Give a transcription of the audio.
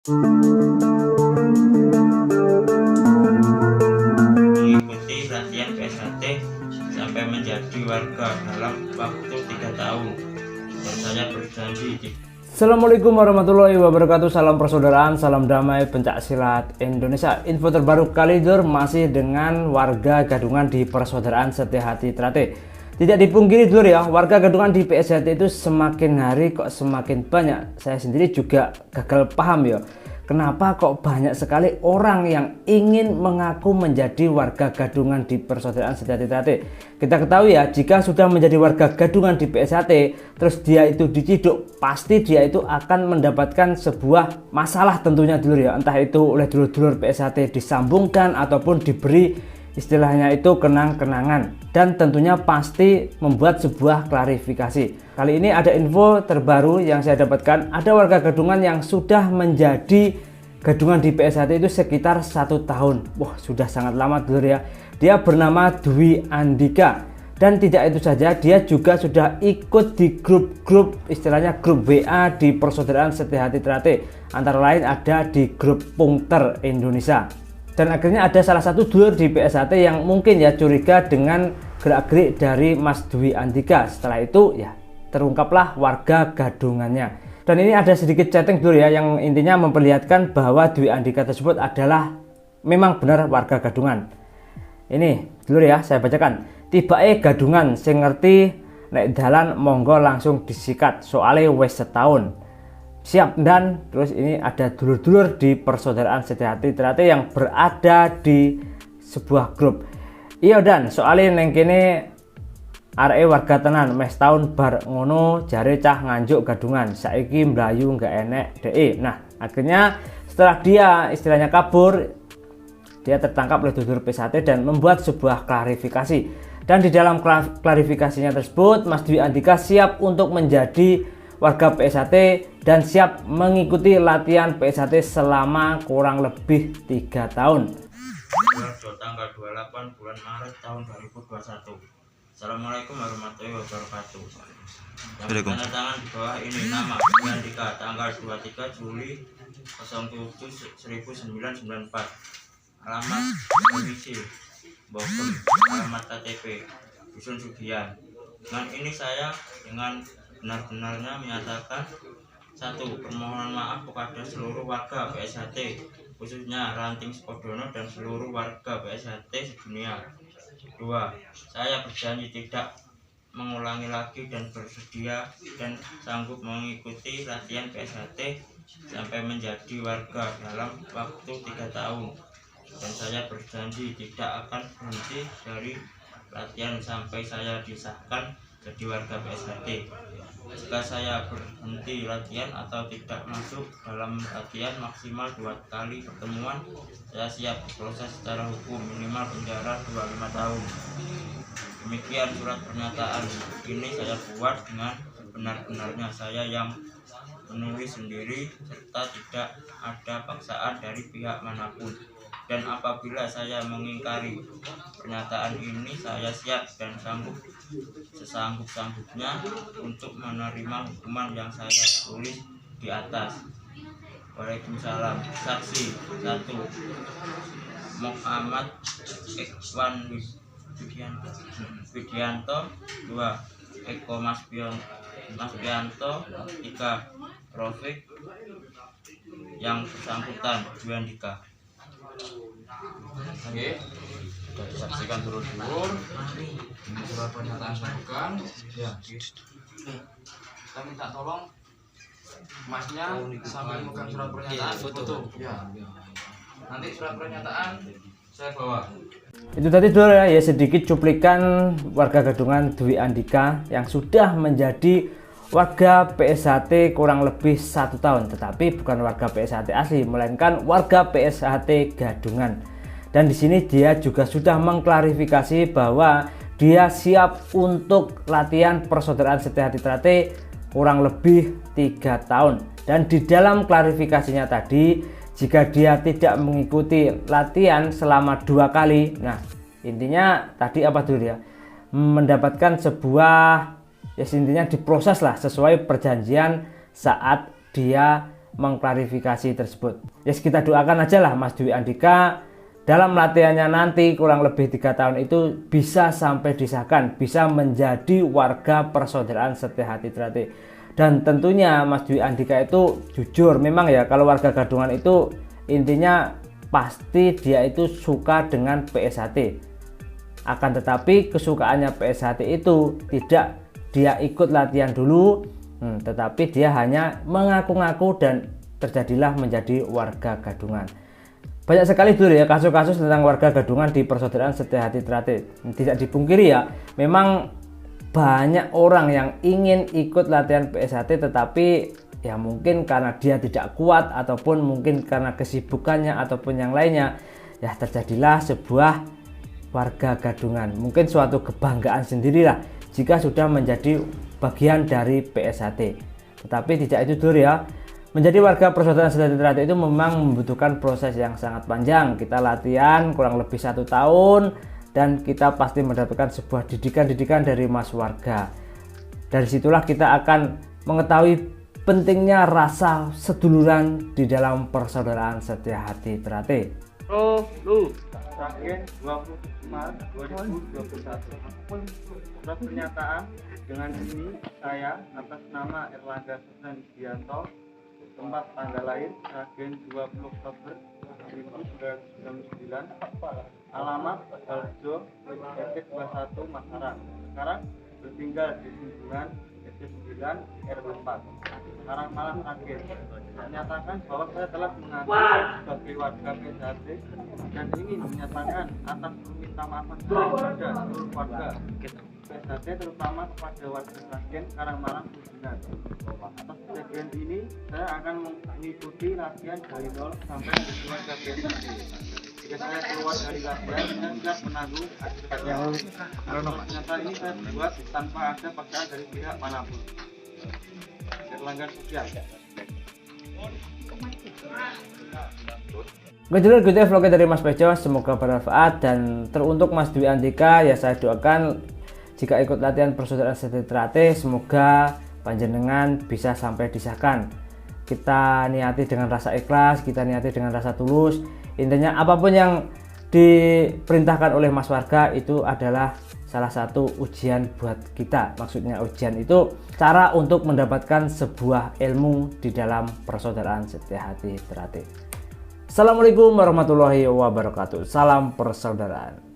Mengikuti latihan PSHT sampai menjadi warga dalam waktu 3 tahun, dan saya berjanji. Assalamualaikum warahmatullahi wabarakatuh. Salam persaudaraan, salam damai, pencak silat Indonesia. Info terbaru kali ini masih dengan warga Gadungan di Persaudaraan Setiahati Trate. Tidak dipungkiri dulu ya, warga Gadungan di PSHT itu semakin hari kok semakin banyak. Saya sendiri juga gagal paham ya, kenapa kok banyak sekali orang yang ingin mengaku menjadi warga Gadungan di Persaudaraan Setiahati Trate. Kita ketahui ya, jika sudah menjadi warga Gadungan di PSHT, terus dia itu diciduk, pasti dia itu akan mendapatkan sebuah masalah tentunya dulu ya. Entah itu oleh dulur-dulur PSHT disambungkan ataupun diberi istilahnya itu kenang-kenangan, dan tentunya pasti membuat sebuah klarifikasi. Kali ini ada info terbaru yang saya dapatkan, ada warga Gadungan yang sudah menjadi Gadungan di PSHT itu sekitar 1 tahun. Wah, sudah sangat lama dulu ya. Dia bernama Dwi Andika, dan tidak itu saja, dia juga sudah ikut di grup-grup, istilahnya grup WA di Persaudaraan Setiahati Trate. Antara lain ada di grup Pungter Indonesia. Dan akhirnya ada salah satu dulur di PSHT yang mungkin ya curiga dengan gerak-gerik dari Mas Dwi Andika. Setelah itu ya terungkaplah warga Gadungannya. Dan ini ada sedikit chatting dulu ya, yang intinya memperlihatkan bahwa Dwi Andika tersebut adalah memang benar warga Gadungan. Ini dulu ya, saya bacakan. Tibae Gadungan sing ngerti nek dalan monggo langsung disikat, soalnya wes setahun. Siap. Dan terus ini ada dulur-dulur di Persaudaraan Setiahati Trate yang berada di sebuah grup. Iya, dan soalnya neng kene areke warga tenan, mes tahun bar ngono jare cah nganjuk Gadungan, saiki mlayu nggak enek de. Nah, akhirnya setelah dia istilahnya kabur, dia tertangkap oleh dulur PSHT dan membuat sebuah klarifikasi. Dan di dalam klarifikasinya tersebut, Mas Dwi Andika siap untuk menjadi warga PSHT dan siap mengikuti latihan PSHT selama kurang lebih 3 tahun. Tanggal 28 bulan Maret tahun 2021. Assalamualaikum warahmatullahi wabarakatuh. Yang tanda tangan di bawah ini nama Dwi Andika, tanggal 23 Juli 07 1994. Alamat domisi Bogor, alamat KTP Dusun Sugian. Dengan ini saya dengan benar-benarnya menyatakan: 1. Permohonan maaf kepada seluruh warga PSHT, khususnya Ranting Sukodono dan seluruh warga PSHT sedunia. 2. Saya berjanji tidak mengulangi lagi dan bersedia dan sanggup mengikuti latihan PSHT sampai menjadi warga dalam waktu 3 tahun. Dan saya berjanji tidak akan berhenti dari latihan sampai saya disahkan jadi warga PSHT. Jika saya berhenti latihan atau tidak masuk dalam latihan maksimal 2 kali pertemuan, saya siap diproses secara hukum, minimal penjara 25 tahun. Demikian surat pernyataan ini saya buat dengan benar-benarnya, saya yang menulis sendiri serta tidak ada paksaan dari pihak manapun. Dan apabila saya mengingkari pernyataan ini, saya siap dan sanggup sesanggup-sanggupnya untuk menerima hukuman yang saya tulis di atas. Waalaikumsalam. Saksi 1. Muhammad Ikhwan Widianto. 2. Eko Mas Bianto. 3. Rofik yang bersangkutan Dwi Andika. Oke, sudah disaksikan dulur-dulur. Ini surat pernyataan sambutan. Ya, kita minta tolong masnya sambil memegang surat pernyataan foto. Ya. Nanti surat pernyataan saya bawa. Itu tadi dulu ya, sedikit cuplikan warga Gadungan Dwi Andika yang sudah menjadi warga PSHT kurang lebih 1 tahun, tetapi bukan warga PSHT asli, melainkan warga PSHT Gadungan. Dan di sini dia juga sudah mengklarifikasi bahwa dia siap untuk latihan Persaudaraan Setiahati Trate kurang lebih 3 tahun. Dan di dalam klarifikasinya tadi, jika dia tidak mengikuti latihan selama 2 kali, nah intinya tadi apa dulu ya, mendapatkan sebuah, ya intinya diproses lah sesuai perjanjian saat dia mengklarifikasi tersebut. Ya kita doakan aja lah Mas Dwi Andika dalam latihannya nanti kurang lebih 3 tahun itu bisa sampai disahkan, bisa menjadi warga persaudaraan Setiahati Trate. Dan tentunya Mas Dwi Andika itu jujur, memang ya kalau warga Gadungan itu intinya pasti dia itu suka dengan PSHT. Akan tetapi kesukaannya PSHT itu tidak dia ikut latihan dulu, tetapi dia hanya mengaku-ngaku dan terjadilah menjadi warga Gadungan. Banyak sekali dulu ya kasus-kasus tentang warga Gadungan di persaudaraan Setiahati Trate. Tidak dipungkiri ya, memang banyak orang yang ingin ikut latihan PSHT tetapi ya mungkin karena dia tidak kuat ataupun mungkin karena kesibukannya ataupun yang lainnya, ya terjadilah sebuah warga Gadungan. Mungkin suatu kebanggaan sendirilah jika sudah menjadi bagian dari PSHT. Tetapi tidak itu dulu ya. Menjadi warga persaudaraan Setiahati Trate itu memang membutuhkan proses yang sangat panjang. Kita latihan kurang lebih 1 tahun dan kita pasti mendapatkan sebuah didikan-didikan dari Mas warga. Dari situlah kita akan mengetahui pentingnya rasa seduluran di dalam persaudaraan Setiahati Trate. Ragen 20 Maret 2021. Surat pernyataan dengan ini saya atas nama Erlangga Sufyan Widianto, tempat tanggal lahir Ragen 20 Oktober 1999, alamat Baljo RT 21 Masaran, sekarang bertinggal di Sumbunan RT 9 RW 4 Karangmalang Ragen. Menyatakan bahwa saya telah mengaku sebagai warga PSHT dan ingin menyatakan atas permintaan kepada seluruh warga PSHT, terutama kepada warga Ragen Karangmalang Sumbunan. Atas kejadian ini saya akan mengikuti latihan dari 0 sampai menjadi warga PSHT. Jika saya keluar dari latihan, saya siap menanggung akibatnya. Pernyataan ini saya buat tanpa ada paksaan dari pihak manapun. Erlangga Sufyan. Oke dulu gitu ya vlognya dari Mas Bejo, semoga bermanfaat dan teruntuk Mas Dwi Andika ya saya doakan jika ikut latihan persaudaraan Setiahati Trate semoga panjenengan bisa sampai disahkan. Kita niati dengan rasa ikhlas, kita niati dengan rasa tulus. Intinya apapun yang diperintahkan oleh Mas warga itu adalah salah satu ujian buat kita. Maksudnya ujian itu cara untuk mendapatkan sebuah ilmu di dalam persaudaraan Setiahati Trate. Assalamualaikum warahmatullahi wabarakatuh. Salam persaudaraan.